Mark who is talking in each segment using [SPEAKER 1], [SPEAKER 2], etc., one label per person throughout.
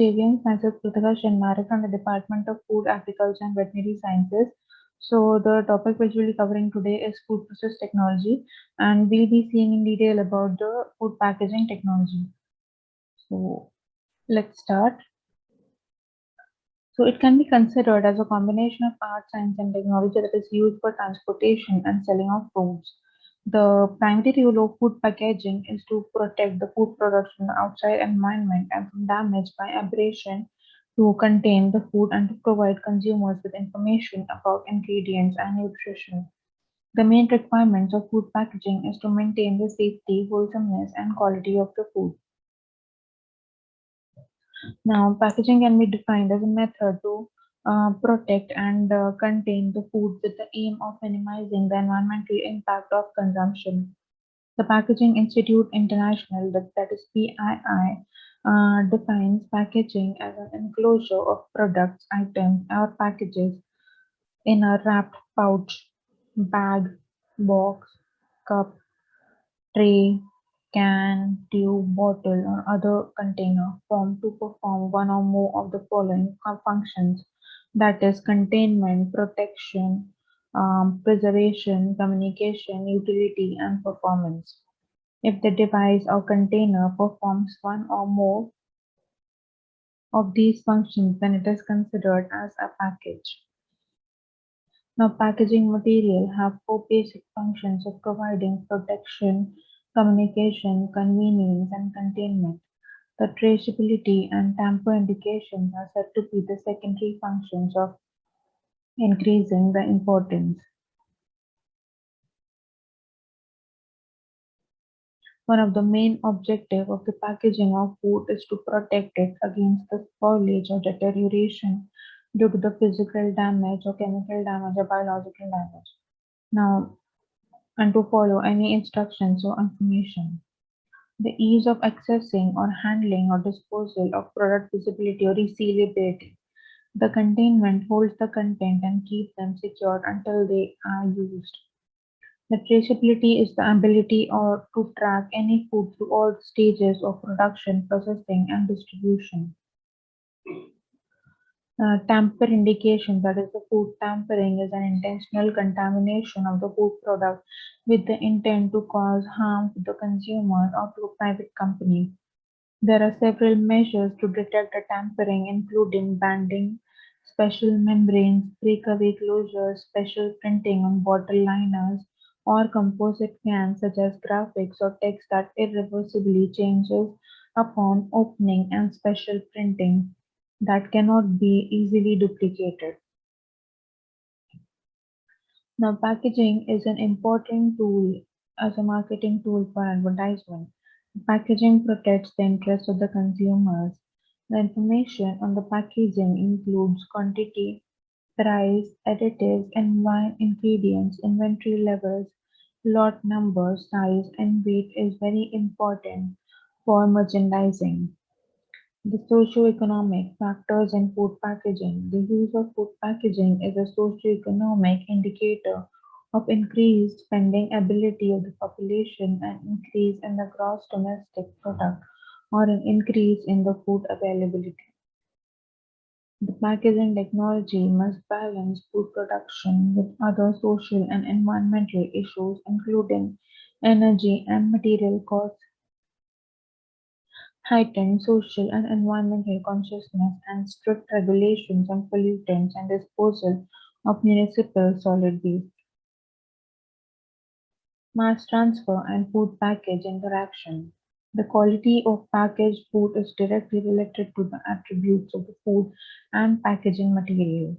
[SPEAKER 1] Avians, myself Kritika Shenmare from the Department of Food, Agriculture and Veterinary Sciences. So the topic which we'll be covering today is food process technology, and we'll be seeing in detail about the food packaging technology. So let's start. So it can be considered as a combination of art, science and technology that is used for transportation and selling of foods. The primary role of food packaging is to protect the food products from the outside environment and from damage by abrasion, to contain the food and to provide consumers with information about ingredients and nutrition. The main requirements of food packaging is to maintain the safety, wholesomeness and quality of the food. Now, packaging can be defined as a method to protect and contain the food with the aim of minimizing the environmental impact of consumption. The Packaging Institute International, that is PII, defines packaging as an enclosure of products, items, or packages in a wrapped pouch, bag, box, cup, tray, can, tube, bottle, or other container formed to perform one or more of the following functions, that is, containment, protection, preservation, communication, utility, and performance. If the device or container performs one or more of these functions, then it is considered as a package. Now, packaging material have four basic functions of providing protection, communication, convenience, and containment. The traceability and tamper indications are said to be the secondary functions of increasing the importance. One of the main objectives of the packaging of food is to protect it against the spoilage or deterioration due to the physical damage or chemical damage or biological damage. Now, and to follow any instructions or information. The ease of accessing or handling or disposal of product visibility or resealability. The containment holds the content and keeps them secured until they are used. The traceability is the ability or to track any food through all stages of production, processing, and distribution. Tamper indication, that is, the food tampering is an intentional contamination of the food product with the intent to cause harm to the consumer or to a private company. There are several measures to detect the tampering, including banding, special membranes, breakaway closures, special printing on bottle liners, or composite cans such as graphics or text that irreversibly changes upon opening, and special printing that cannot be easily duplicated. Now, packaging is an important tool as a marketing tool for advertisement. Packaging protects the interests of the consumers. The information on the packaging includes quantity, price, additives, and ingredients, inventory levels, lot number, size, and weight is very important for merchandising. The socio-economic factors in food packaging. The use of food packaging is a socio-economic indicator of increased spending ability of the population, an increase in the gross domestic product, or an increase in the food availability. The packaging technology must balance food production with other social and environmental issues, including energy and material costs, heightened social and environmental consciousness, and strict regulations on pollutants and disposal of municipal solid waste. Mass transfer and food package interaction. The quality of packaged food is directly related to the attributes of the food and packaging material.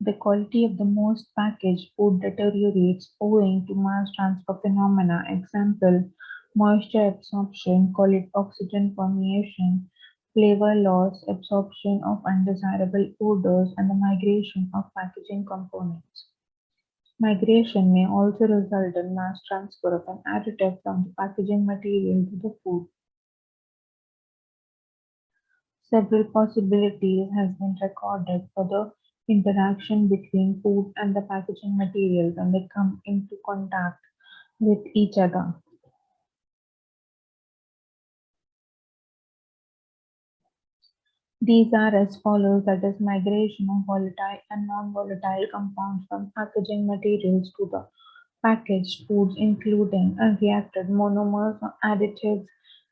[SPEAKER 1] The quality of the most packaged food deteriorates owing to mass transfer phenomena. Example, moisture absorption, call it oxygen permeation, flavor loss, absorption of undesirable odors, and the migration of packaging components. Migration may also result in mass transfer of an additive from the packaging material to the food. Several possibilities has been recorded for the interaction between food and the packaging material when they come into contact with each other. These are as follows, that is migration of volatile and non-volatile compounds from packaging materials to the packaged foods, including unreacted monomers or additives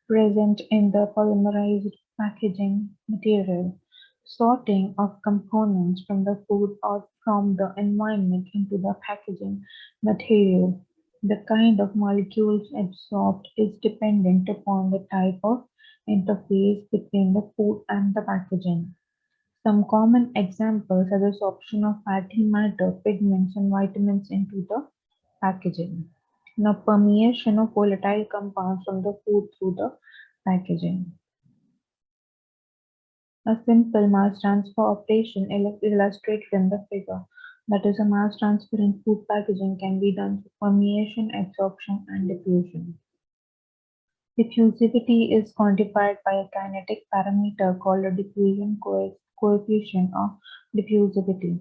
[SPEAKER 1] present in the polymerized packaging material, sorting of components from the food or from the environment into the packaging material. The kind of molecules absorbed is dependent upon the type of interface between the food and the packaging. Some common examples are the absorption of fatty matter, pigments, and vitamins into the packaging. Now, permeation of volatile compounds from the food through the packaging. A simple mass transfer operation illustrated in the figure, that is, a mass transfer in food packaging can be done through permeation, absorption, and diffusion. Diffusivity is quantified by a kinetic parameter called a diffusion coefficient of diffusivity.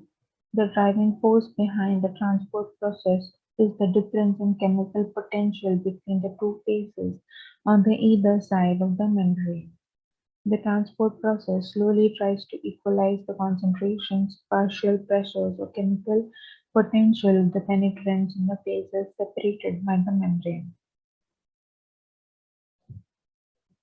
[SPEAKER 1] The driving force behind the transport process is the difference in chemical potential between the two phases on the either side of the membrane. The transport process slowly tries to equalize the concentrations, partial pressures, or chemical potential of the penetrants in the phases separated by the membrane.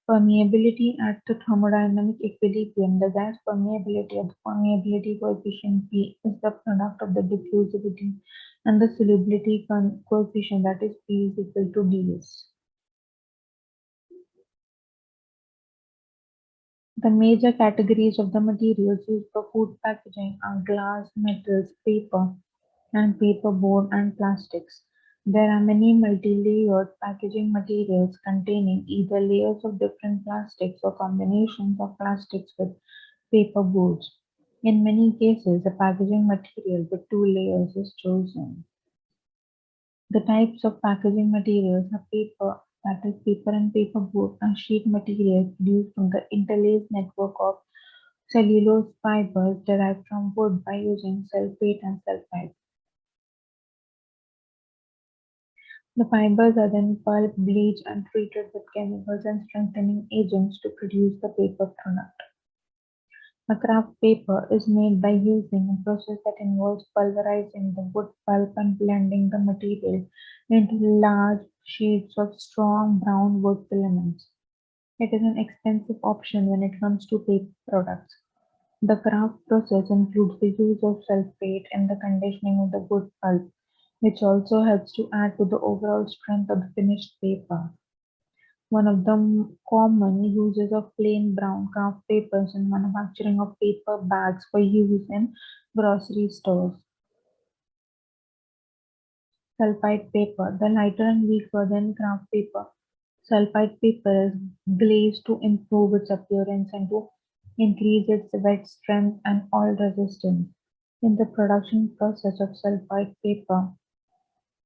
[SPEAKER 1] Permeability at the thermodynamic equilibrium, the gas permeability or the permeability coefficient P is the product of the diffusivity and the solubility coefficient, that is P is equal to ds. The major categories of the materials used for food packaging are glass, metals, paper, and paperboard and plastics. There are many multi-layered packaging materials containing either layers of different plastics or combinations of plastics with paperboards. In many cases, a packaging material with two layers is chosen. The types of packaging materials are paper, that is paper and paperboard, and sheet material produced from the interlaced network of cellulose fibers derived from wood by using sulfate and sulfide. The fibers are then pulped, bleached, and treated with chemicals and strengthening agents to produce the paper product. A craft paper is made by using a process that involves pulverizing the wood pulp and blending the material into large sheets of strong brown wood filaments. It is an expensive option when it comes to paper products. The craft process includes the use of sulfate in the conditioning of the wood pulp, which also helps to add to the overall strength of the finished paper. One of the common uses of plain brown craft papers in manufacturing of paper bags for use in grocery stores. Sulfite paper, the lighter and weaker than craft paper. Sulfite paper is glazed to improve its appearance and to increase its wet strength and oil resistance. In the production process of sulfite paper,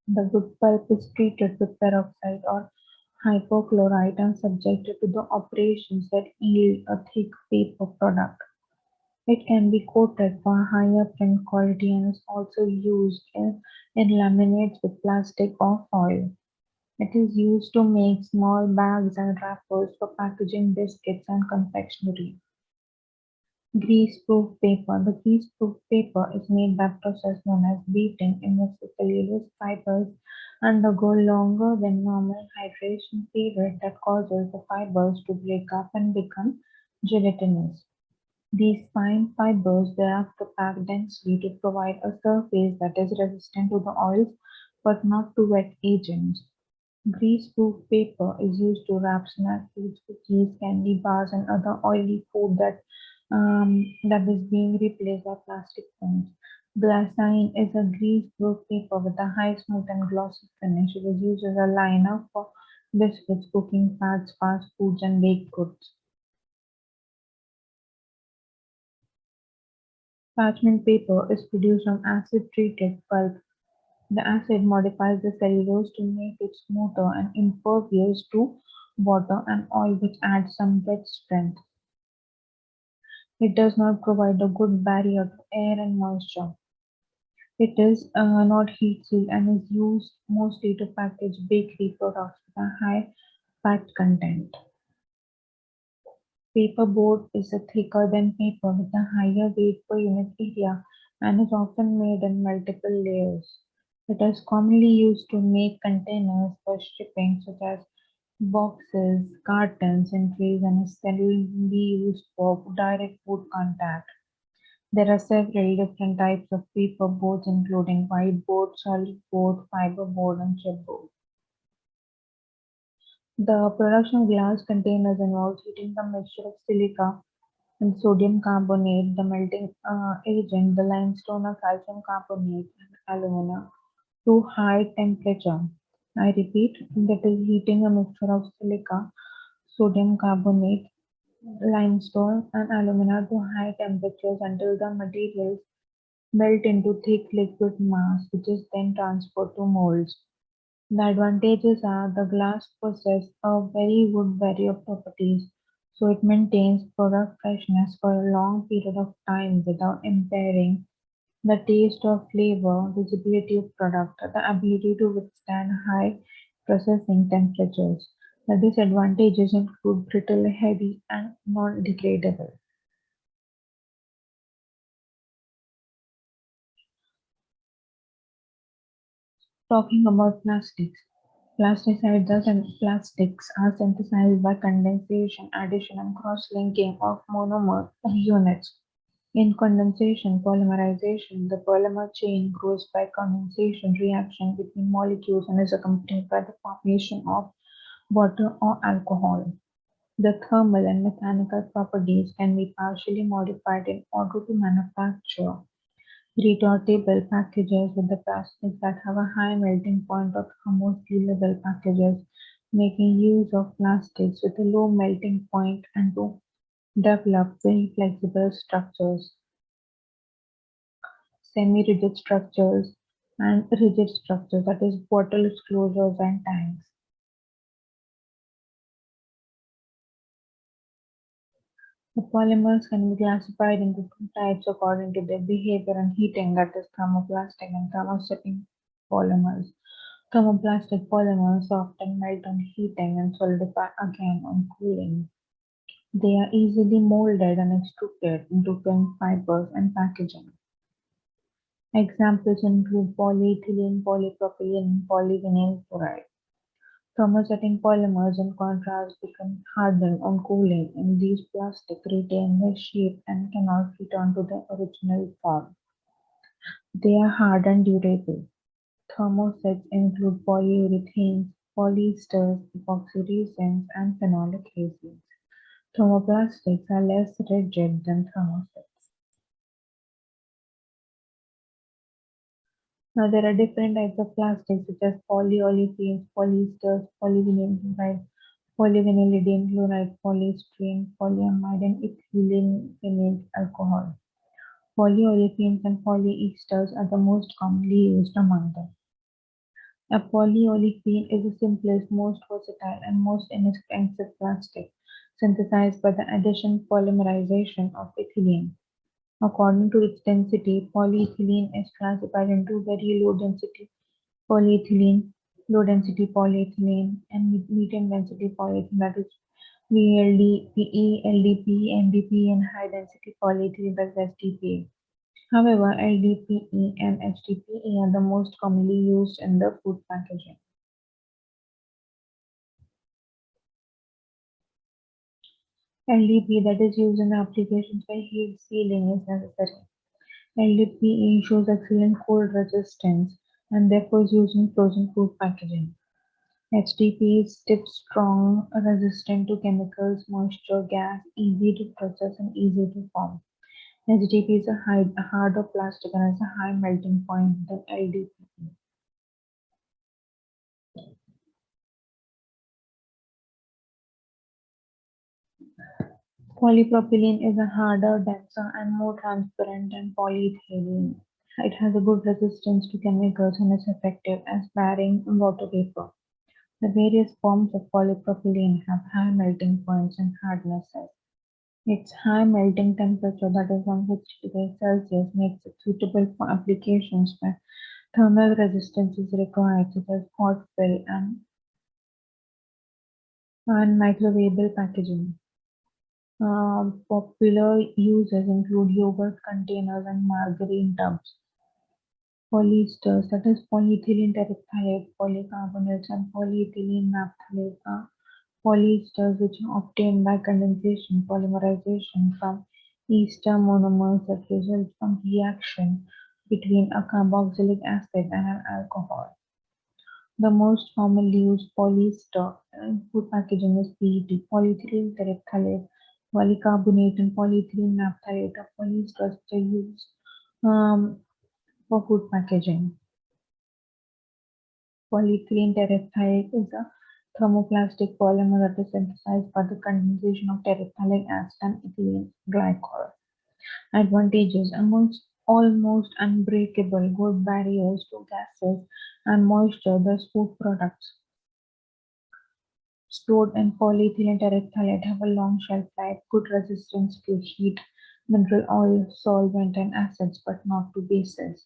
[SPEAKER 1] the wood pulp is treated with peroxide or hypochlorite and subjected to the operations that yield a thick paper product. It can be coated for higher print quality and is also used in laminates with plastic or foil. It is used to make small bags and wrappers for packaging biscuits and confectionery. Greaseproof paper. The greaseproof paper is made by a process known as beating, in which the cellulose fibers undergo longer than normal hydration period that causes the fibers to break up and become gelatinous. These fine fibers thereafter pack densely to provide a surface that is resistant to the oils but not to wet agents. Greaseproof paper is used to wrap snack foods, cookies, candy bars, and other oily food that is being replaced by plastic films. Glassine is a greaseproof paper with a high smooth and glossy finish. It is used as a liner for biscuits, cooking fats, fast foods, and baked goods. Parchment paper is produced from acid-treated pulp. The acid modifies the cellulose to make it smoother and impervious to water and oil, which adds some wet strength. It does not provide a good barrier to air and moisture. It is not heat sealed and is used mostly to package bakery products with a high fat content. Paperboard is thicker than paper with a higher weight per unit area and is often made in multiple layers. It is commonly used to make containers for shipping, such as boxes, cartons, and trays, and is seldomly used for direct food contact. There are several different types of paperboards, including whiteboard, solid board, fiberboard, and chipboard. The production of glass containers involves heating the mixture of silica and sodium carbonate, the melting agent, the limestone or calcium carbonate, and alumina to high temperature. I repeat, that is heating a mixture of silica, sodium carbonate, limestone, and alumina to high temperatures until the materials melt into thick liquid mass, which is then transferred to molds. The advantages are the glass possesses a very good barrier properties, so it maintains product freshness for a long period of time without impairing the taste or flavor, visibility of product, the ability to withstand high processing temperatures. The disadvantages include brittle, heavy, and non-degradable. Talking about plastics. Plastics are synthesized by condensation, addition, and cross-linking of monomer units. In condensation polymerization, the polymer chain grows by condensation reaction between molecules and is accompanied by the formation of water or alcohol. The thermal and mechanical properties can be partially modified in order to manufacture retortable packages with the plastics that have a high melting point or thermosealable packages, making use of plastics with a low melting point and to develop very flexible structures, semi-rigid structures, and rigid structures, that is, bottle closures and tanks. The polymers can be classified into two types according to their behavior and heating, that is, thermoplastic and thermosetting polymers. Thermoplastic polymers often melt on heating and solidify again on cooling. They are easily molded and extruded into film fibers and packaging. Examples include polyethylene, polypropylene, and polyvinyl chloride. Thermosetting polymers, in contrast, become hardened on cooling, and these plastics retain their shape and cannot return to their original form. They are hard and durable. Thermosets include polyurethanes, polyesters, epoxy resins, and phenolic resins. Thermoplastics are less rigid than thermosets. Now, there are different types of plastics such as polyolefins, polyesters, polyvinyl chloride, polyvinylidene chloride, polystyrene, polyamide, and ethylene vinyl alcohol. Polyolefins and polyesters are the most commonly used among them. A polyolefin is the simplest, most versatile, and most inexpensive plastic, synthesized by the addition polymerization of ethylene. According to its density, polyethylene is classified into very low density polyethylene, low density polyethylene, and medium density polyethylene, that is VLD, PE, LDPE, NDPE, and high density polyethylene, that is HDPE. However, LDPE and HDPE are the most commonly used in the food packaging. LDPE, that is used in applications where heat sealing is necessary. LDPE shows excellent cold resistance and therefore is used in frozen food packaging. HDPE is stiff, strong, resistant to chemicals, moisture, gas, easy to process, and easy to form. HDPE is a harder plastic and has a high melting point than LDPE. Polypropylene is a harder, denser, and more transparent than polyethylene. It has a good resistance to chemicals and is effective as barring water vapor. The various forms of polypropylene have high melting points and hardnesses. Its high melting temperature, that is 150 degrees Celsius, makes it suitable for applications where thermal resistance is required, such as hot fill and microwavable packaging. Popular uses include yogurt containers and margarine tubs. Polyesters, that is polyethylene terephthalate, polycarbonates, and polyethylene naphthalate are polyesters which are obtained by condensation, polymerization from ester monomers that result from reaction between a carboxylic acid and an alcohol. The most commonly used polyester in food packaging is PET, polyethylene terephthalate, polycarbonate, and polyethylene naphthalate are polyesters which are used um, for food packaging. Polyethylene terephthalate is a thermoplastic polymer that is synthesized by the condensation of terephthalic acid and ethylene glycol. Advantages: amongst almost unbreakable, good barriers to gases and moisture, thus food products stored in polyethylene terephthalate have a long shelf life, good resistance to heat, mineral oil, solvent, and acids, but not to bases.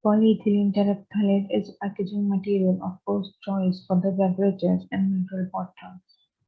[SPEAKER 1] Polyethylene terephthalate is a packaging material of first choice for the beverages and mineral bottles.